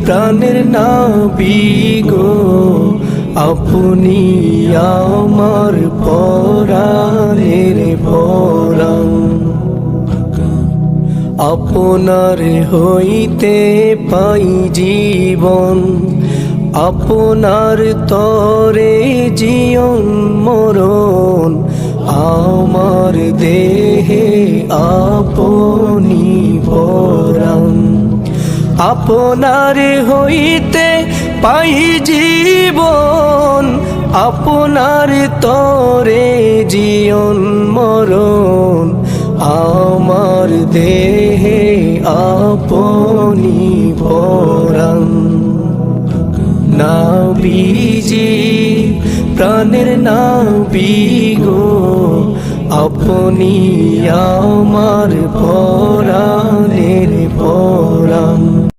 প্রাণের নবী গো আপনি আমার পরাণের পরাণ আপনার হইতে পাই জীবন আপনার তরে জীবন মরণ আমার দেহে আপনি পরাণ আপনার হইতে পাই জীবন আপনার তরে জীবন মরণ আমার দেহে আপনি পরাণ নবীজি প্রাণের নবী গো আপনি আমার পরাণের পরাণ।